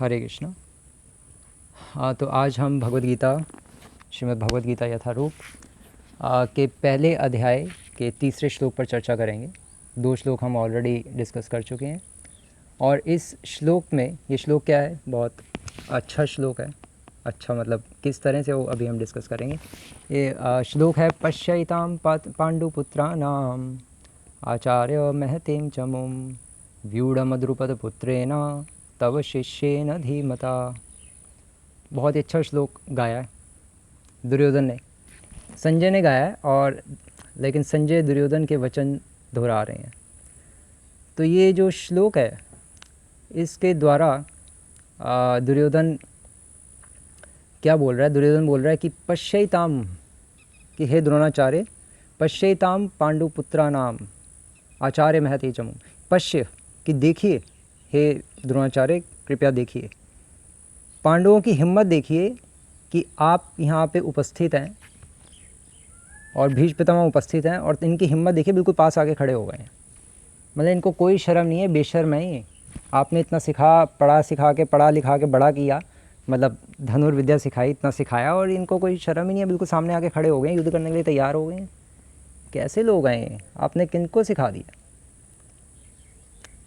हरे कृष्णा। तो आज हम भगवद गीता, श्रीमद् भगवद गीता यथारूप के पहले अध्याय के तीसरे श्लोक पर चर्चा करेंगे। 2 श्लोक हम ऑलरेडी डिस्कस कर चुके हैं और इस श्लोक में, ये श्लोक क्या है, बहुत अच्छा श्लोक है। अच्छा मतलब किस तरह से, वो अभी हम डिस्कस करेंगे। ये श्लोक है पश्यैतां पाण्डुपुत्राणाम् आचार्य महतीं चमुं व्यूढमद्रुपदपुत्रेण तव शिष्येन धीमता। बहुत ही अच्छा श्लोक गाया है दुर्योधन ने, संजय ने गाया है, और लेकिन संजय दुर्योधन के वचन दोहरा रहे हैं। तो ये जो श्लोक है, इसके द्वारा दुर्योधन क्या बोल रहा है? दुर्योधन बोल रहा है कि पश्यैताम, कि हे द्रोणाचार्य, पश्यैताम पांडुपुत्राणाम आचार्य महते चमु। पश्य, कि देखिए, हे द्रोणाचार्य कृपया देखिए, पांडवों की हिम्मत देखिए कि आप यहाँ पे उपस्थित हैं और भीष्म पितामह उपस्थित हैं, और इनकी हिम्मत देखिए, बिल्कुल पास आके खड़े हो गए हैं। मतलब इनको कोई शर्म नहीं है, बेशर्म है ये। आपने इतना पढ़ा लिखा के बड़ा किया, मतलब धनुर्विद्या सिखाई, इतना सिखाया, और इनको कोई शर्म ही नहीं है, बिल्कुल सामने आके खड़े हो गए, युद्ध करने के लिए तैयार हो गए हैं। कैसे लोग हैं ये? आपने किनको सिखा दिया?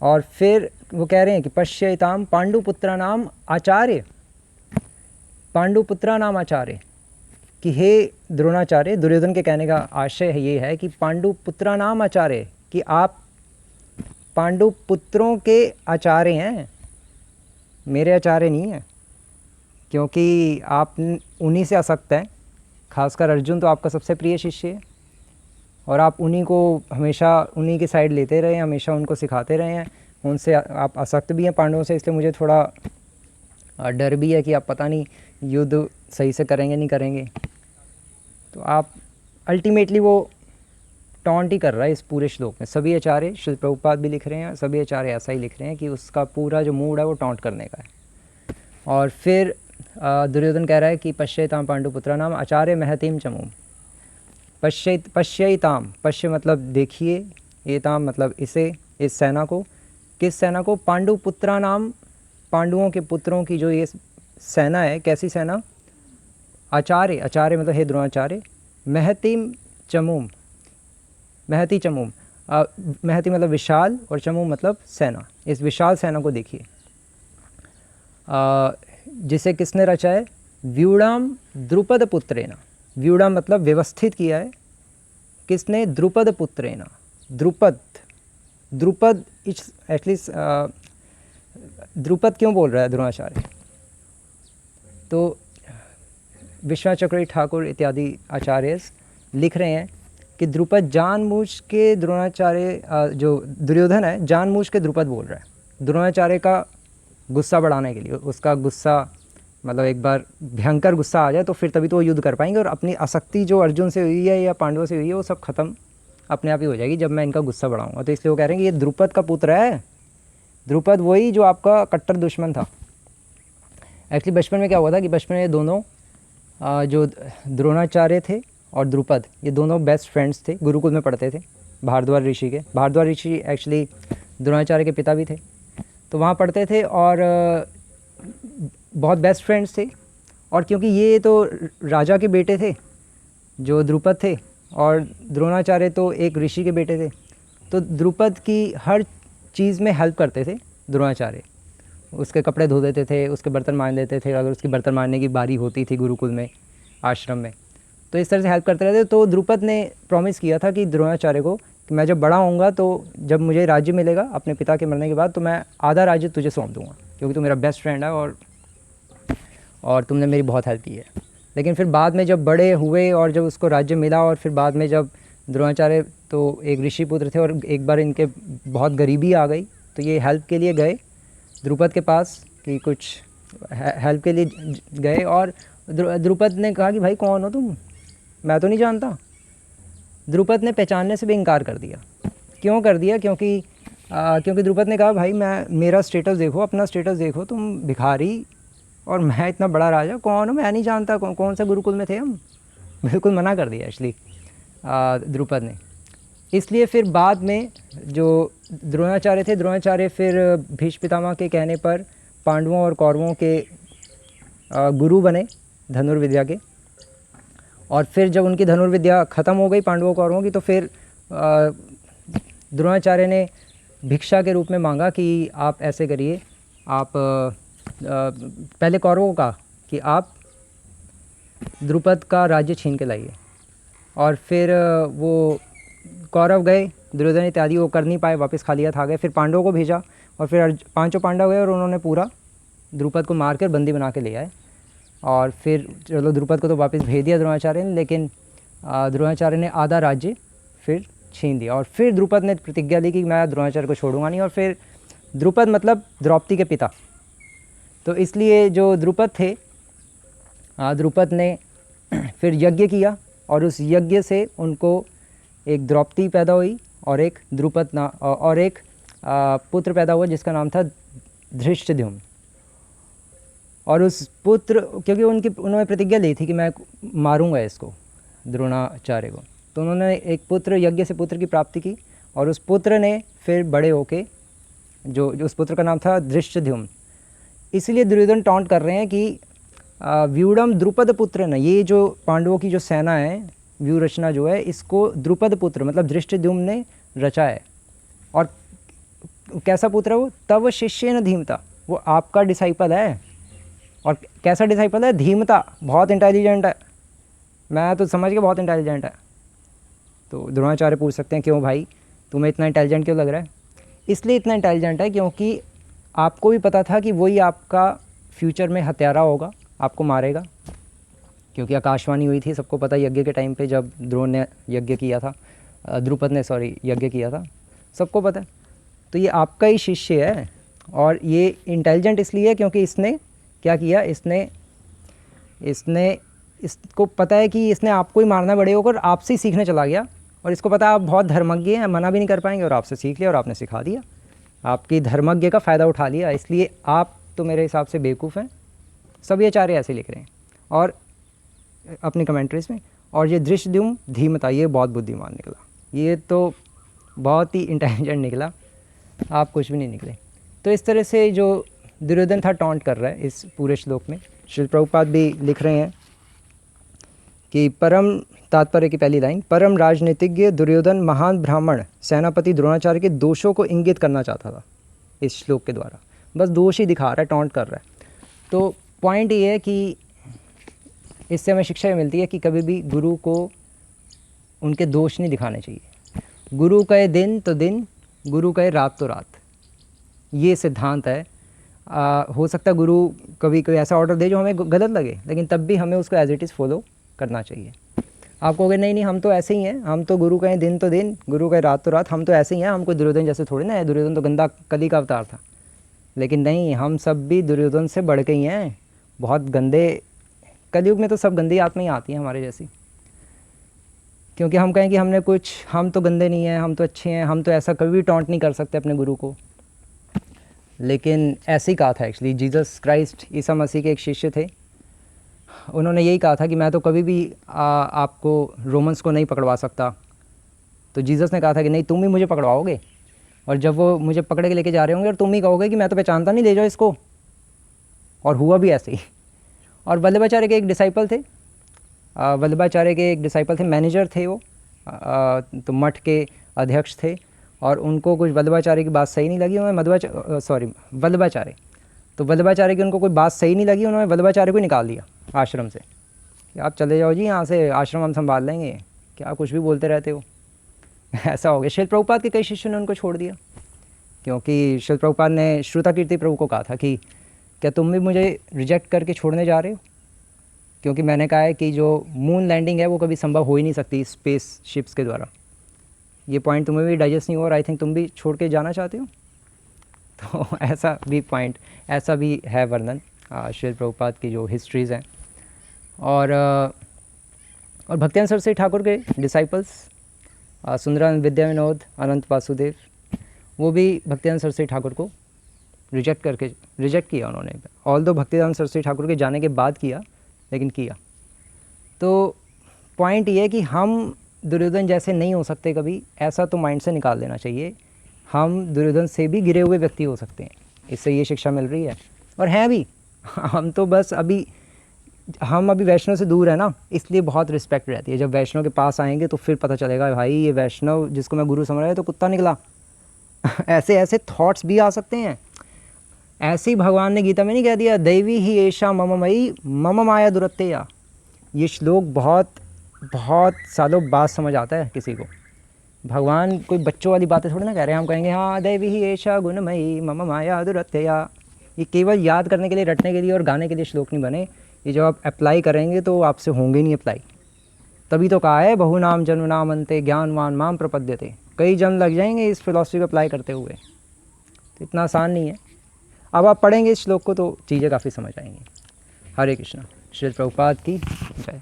और फिर वो कह रहे हैं कि पश्यैताम पांडुपुत्राणाम आचार्य, पांडुपुत्राणाम आचार्य, कि हे द्रोणाचार्य, दुर्योधन के कहने का आशय ये है कि पांडुपुत्राणाम आचार्य, कि आप पांडुपुत्रों के आचार्य हैं, मेरे आचार्य नहीं हैं, क्योंकि आप उन्हीं से आसक्त हैं। खासकर अर्जुन तो आपका सबसे प्रिय शिष्य है, और आप उन्हीं को हमेशा, उन्हीं की साइड लेते रहे हैं, हमेशा उनको सिखाते रहे हैं, उनसे आप आसक्त भी हैं पांडवों से। इसलिए मुझे थोड़ा डर भी है कि आप पता नहीं युद्ध सही से करेंगे नहीं करेंगे। तो आप अल्टीमेटली वो टॉन्ट ही कर रहा है इस पूरे श्लोक में। सभी आचार्य, श्री प्रभुपाद भी लिख रहे हैं, सभी आचार्य ऐसा ही लिख रहे हैं कि उसका पूरा जो मूड है वो टॉन्ट करने का है। और फिर दुर्योधन कह रहा है कि पश्यैताम पांडुपुत्राणाम आचार्य महतीं चमुं। पश्यैताम, पश्य मतलब देखिए, एताम मतलब इसे, इस सेना को। किस सेना को? पांडुपुत्राणाम, पांडवों के पुत्रों की जो ये सेना है, कैसी सेना? आचार्य, आचार्य मतलब हे द्रोणाचार्य, महतीं चमुं, महती चमुं, महती मतलब विशाल, और चमुं मतलब सेना। इस विशाल सेना को देखिए, जिसे किसने रचा है? व्यूढ़ाम द्रुपद पुत्रेण। व्यूढ़ाम मतलब व्यवस्थित किया है, किसने? द्रुपद पुत्रेण। द्रुपद, द्रुपद एटलीस्ट द्रुपद क्यों बोल रहा है द्रोणाचार्य? तो विश्वनाथ चक्रवर्ती ठाकुर इत्यादि आचार्य लिख रहे हैं कि द्रुपद जानबूझ के द्रोणाचार्य, जो दुर्योधन है, जानबूझ के द्रुपद बोल रहा है द्रोणाचार्य का गुस्सा बढ़ाने के लिए। उसका गुस्सा मतलब एक बार भयंकर गुस्सा आ जाए तो फिर तभी तो वो युद्ध कर पाएंगे, और अपनी आसक्ति जो अर्जुन से हुई है या पांडवों से हुई है वो सब खत्म अपने आप ही हो जाएगी जब मैं इनका गुस्सा बढ़ाऊंगा। तो इसलिए वो कह रहे हैं कि ये द्रुपद का पुत्र है। द्रुपद वही जो आपका कट्टर दुश्मन था। एक्चुअली बचपन में क्या हुआ था कि बचपन में ये दोनों जो द्रोणाचार्य थे और द्रुपद, ये दोनों बेस्ट फ्रेंड्स थे, गुरुकुल में पढ़ते थे भारद्वाज ऋषि के। भारद्वाज ऋषि एक्चुअली द्रोणाचार्य के पिता भी थे, तो वहाँ पढ़ते थे और बहुत बेस्ट फ्रेंड्स थे। और क्योंकि ये तो राजा के बेटे थे जो द्रुपद थे, और द्रोणाचार्य तो एक ऋषि के बेटे थे, तो द्रुपद की हर चीज़ में हेल्प करते थे द्रोणाचार्य। उसके कपड़े धो देते थे, उसके बर्तन मांज देते थे, अगर उसकी बर्तन मांजने की बारी होती थी गुरुकुल में, आश्रम में, तो इस तरह से हेल्प करते रहते। तो द्रुपद ने प्रॉमिस किया था कि द्रोणाचार्य को कि मैं जब बड़ा होऊंगा, तो जब मुझे राज्य मिलेगा अपने पिता के मरने के बाद, तो मैं आधा राज्य तुझे सौंप दूंगा, क्योंकि तू मेरा बेस्ट फ्रेंड है और तुमने मेरी बहुत हेल्प की है। लेकिन फिर बाद में जब बड़े हुए और जब उसको राज्य मिला, और फिर बाद में जब द्रोणाचार्य तो एक ऋषि पुत्र थे, और एक बार इनके बहुत गरीबी आ गई, तो ये हेल्प के लिए गए द्रुपद के पास कि कुछ हेल्प के लिए गए। और द्रुपद ने कहा कि भाई कौन हो तुम, मैं तो नहीं जानता। द्रुपद ने पहचानने से भी इनकार कर दिया। क्यों कर दिया? क्योंकि द्रुपद ने कहा भाई मेरा स्टेटस देखो, अपना स्टेटस देखो, तुम भिखारी और मैं इतना बड़ा राजा, कौन हूँ? मैं नहीं जानता कौन सा गुरुकुल में थे हम। बिल्कुल मना कर दिया एक्चुअली द्रुपद ने। इसलिए फिर बाद में जो द्रोणाचार्य थे, द्रोणाचार्य फिर भीष्म पितामह के कहने पर पांडवों और कौरवों के गुरु बने धनुर्विद्या के। और फिर जब उनकी धनुर्विद्या ख़त्म हो गई पांडवों कौरवों की, तो फिर द्रोणाचार्य ने भिक्षा के रूप में मांगा कि आप ऐसे करिए, आप पहले कौरवों को कहा कि आप द्रुपद का राज्य छीन के लाइए। और फिर वो कौरव गए, दुर्योधन इत्यादि वो कर नहीं पाए, वापस खाली हाथ आ गए। फिर पांडवों को भेजा और फिर पांचों पांडव गए और उन्होंने पूरा द्रुपद को मार कर बंदी बना के ले आए। और फिर चलो द्रुपद को तो वापस भेज दिया द्रोणाचार्य ने, लेकिन द्रोणाचार्य ने आधा राज्य फिर छीन दिया। और फिर द्रुपद ने प्रतिज्ञा ली कि मैं द्रोणाचार्य को छोड़ूंगा नहीं। और फिर द्रुपद मतलब द्रौपदी के पिता, तो इसलिए जो द्रुपद थे, द्रुपद ने फिर यज्ञ किया और उस यज्ञ से उनको एक द्रौपदी पैदा हुई और एक द्रुपद और एक पुत्र पैदा हुआ जिसका नाम था धृष्टद्युम्न। और उस पुत्र, क्योंकि उन्होंने प्रतिज्ञा ली थी कि मैं मारूंगा इसको द्रोणाचार्य को, तो उन्होंने एक पुत्र, यज्ञ से पुत्र की प्राप्ति की। और उस पुत्र ने फिर बड़े होके जो उस पुत्र का नाम था धृष्टद्युम्न। इसलिए दुर्योधन टॉन्ट कर रहे हैं कि व्यूढ़म द्रुपद पुत्र न, ये जो पांडवों की जो सेना है, व्यू रचना जो है, इसको द्रुपद पुत्र मतलब धृष्टद्युम्न ने रचा है। और कैसा पुत्र है वो? तव शिष्य न धीमता, वो आपका डिसाइपल है। और कैसा डिसाइपल है? धीमता, बहुत इंटेलिजेंट है। मैं तो समझ के बहुत इंटेलिजेंट है। तो द्रोणाचार्य पूछ सकते हैं क्यों भाई तुम्हें इतना इंटेलिजेंट क्यों लग रहा है? इसलिए इतना इंटेलिजेंट है क्योंकि आपको भी पता था कि वही आपका फ्यूचर में हत्यारा होगा, आपको मारेगा। क्योंकि आकाशवाणी हुई थी, सबको पता, यज्ञ के टाइम पे जब द्रोण ने यज्ञ किया था, द्रुपद ने यज्ञ किया था, सबको पता है। तो ये आपका ही शिष्य है। और ये इंटेलिजेंट इसलिए है क्योंकि इसने क्या किया, इसको पता है कि इसने आपको ही मारना बड़े होकर, आपसे ही सीखने चला गया। और इसको पता है आप बहुत धर्मज्ञ हैं, मना भी नहीं कर पाएंगे, और आपसे सीख लिया और आपने सिखा दिया, आपकी धर्मज्ञ का फ़ायदा उठा लिया। इसलिए आप तो मेरे हिसाब से बेवकूफ़ हैं। सभी आचार्य ऐसे लिख रहे हैं और अपनी कमेंट्रीज़ में। और ये धृष्टद्युम्न धीमता, ये बहुत बुद्धिमान निकला, ये तो बहुत ही इंटेलिजेंट निकला, आप कुछ भी नहीं निकले। तो इस तरह से जो दुर्योधन था टॉन्ट कर रहा है इस पूरे श्लोक में। श्रील प्रभुपाद भी लिख रहे हैं कि परम तात्पर्य की पहली लाइन, परम राजनीतिज्ञ दुर्योधन महान ब्राह्मण सेनापति द्रोणाचार्य के दोषों को इंगित करना चाहता था इस श्लोक के द्वारा। बस दोष ही दिखा रहा है, टॉन्ट कर रहा है। तो पॉइंट ये है कि इससे हमें शिक्षा मिलती है कि कभी भी गुरु को उनके दोष नहीं दिखाने चाहिए। गुरु कहे दिन तो दिन, गुरु कहे रात तो रात, ये सिद्धांत है। हो सकता है गुरु कभी कोई ऐसा ऑर्डर दे जो हमें गलत लगे, लेकिन तब भी हमें उसको एज इट इज़ फॉलो करना चाहिए। आप कहोगे नहीं हम तो ऐसे ही हैं, हम तो गुरु कहें दिन तो दिन, गुरु कहें रात तो रात, हम तो ऐसे ही हैं, हम कोई दुर्योधन जैसे थोड़ी ना है। दुर्योधन तो गंदा कली का अवतार था। लेकिन नहीं, हम सब भी दुर्योधन से बढ़ के ही हैं, बहुत गंदे। कलयुग में तो सब गंदी आत्माएं आती हैं हमारे जैसी। क्योंकि हम कहें कि हमने कुछ, हम तो गंदे नहीं हैं, हम तो अच्छे हैं, हम तो ऐसा कभी भी टॉन्ट नहीं कर सकते अपने गुरु को। लेकिन ऐसे ही कहा था actually Jesus Christ, Isa Masih के एक शिष्य थे, उन्होंने यही कहा था कि मैं तो कभी भी आपको रोमन्स को नहीं पकड़वा सकता। तो जीसस ने कहा था कि नहीं, तुम ही मुझे पकड़वाओगे। और जब वो मुझे पकड़ के लेके जा रहे होंगे और तुम ही कहोगे कि मैं तो पहचानता नहीं, ले जाओ इसको। और हुआ भी ऐसे ही। और वल्लभाचार्य के एक डिसाइपल थे, मैनेजर थे वो, तो मठ के अध्यक्ष थे। और उनको कुछ वल्लभाचार्य की बात सही नहीं लगी, उन्होंने वल्लभाचार्य, तो वल्लभाचार्य की उनको कोई बात सही नहीं लगी, उन्होंने वल्लभाचार्य को निकाल दिया आश्रम से कि आप चले जाओ जी यहाँ से, आश्रम हम संभाल लेंगे, क्या कुछ भी बोलते रहते हो। ऐसा हो गया। श्रील प्रभुपाद के कई शिष्यों ने उनको छोड़ दिया, क्योंकि श्रील प्रभुपाद ने श्रुताकीर्ति प्रभु को कहा था कि क्या तुम भी मुझे रिजेक्ट करके छोड़ने जा रहे हो? क्योंकि मैंने कहा है कि जो मून लैंडिंग है वो कभी संभव हो ही नहीं सकती स्पेस शिप्स के द्वारा। ये पॉइंट तुम्हें भी डाइजेस्ट नहीं हो और आई थिंक तुम भी छोड़ के जाना चाहते हो। तो ऐसा भी पॉइंट, ऐसा भी है वर्णन श्रील प्रभुपाद की जो हिस्ट्रीज़ हैं। और भक्तियानंद सरस्वती ठाकुर के डिसाइपल्स सुंदरानंद विद्या विनोद, अनंत वासुदेव, वो भी भक्तियानंद सरस्वती ठाकुर को रिजेक्ट किया उन्होंने। ऑल्दो भक्तिदान सरस्वती ठाकुर के जाने के बाद किया, लेकिन किया। तो पॉइंट ये है कि हम दुर्योधन जैसे नहीं हो सकते कभी, ऐसा तो माइंड से निकाल देना चाहिए। हम दुर्योधन से भी गिरे हुए व्यक्ति हो सकते हैं, इससे ये शिक्षा मिल रही है। और हैं भी। हम तो बस हम अभी वैष्णव से दूर है ना, इसलिए बहुत रिस्पेक्ट रहती है। जब वैष्णव के पास आएंगे तो फिर पता चलेगा भाई ये वैष्णव जिसको मैं गुरु समझ रहा है तो कुत्ता निकला। ऐसे ऐसे थॉट्स भी आ सकते हैं। ऐसे ही भगवान ने गीता में नहीं कह दिया, दैवी ही ऐशा मम मयि मम माया दुरत्या। ये श्लोक बहुत सालों बाद समझ आता है किसी को। भगवान कोई बच्चों वाली बातें थोड़ी ना कह रहे हैं। हम कहेंगे हाँ दैवी ही ऐशा गुणमयी मम माया दुरत्या। ये केवल याद करने के लिए, रटने के लिए और गाने के लिए श्लोक नहीं बने। ये जब आप अप्लाई करेंगे तो आपसे होंगे नहीं अप्लाई। तभी तो कहा है बहु नाम जन्म नाम अंते ज्ञानवान माम प्रपद्यते। कई जन्म लग जाएंगे इस फिलॉसफी को अप्लाई करते हुए, तो इतना आसान नहीं है। अब आप पढ़ेंगे इस श्लोक को तो चीज़ें काफ़ी समझ आएंगी। हरे कृष्णा। श्री प्रभुपाद की जय।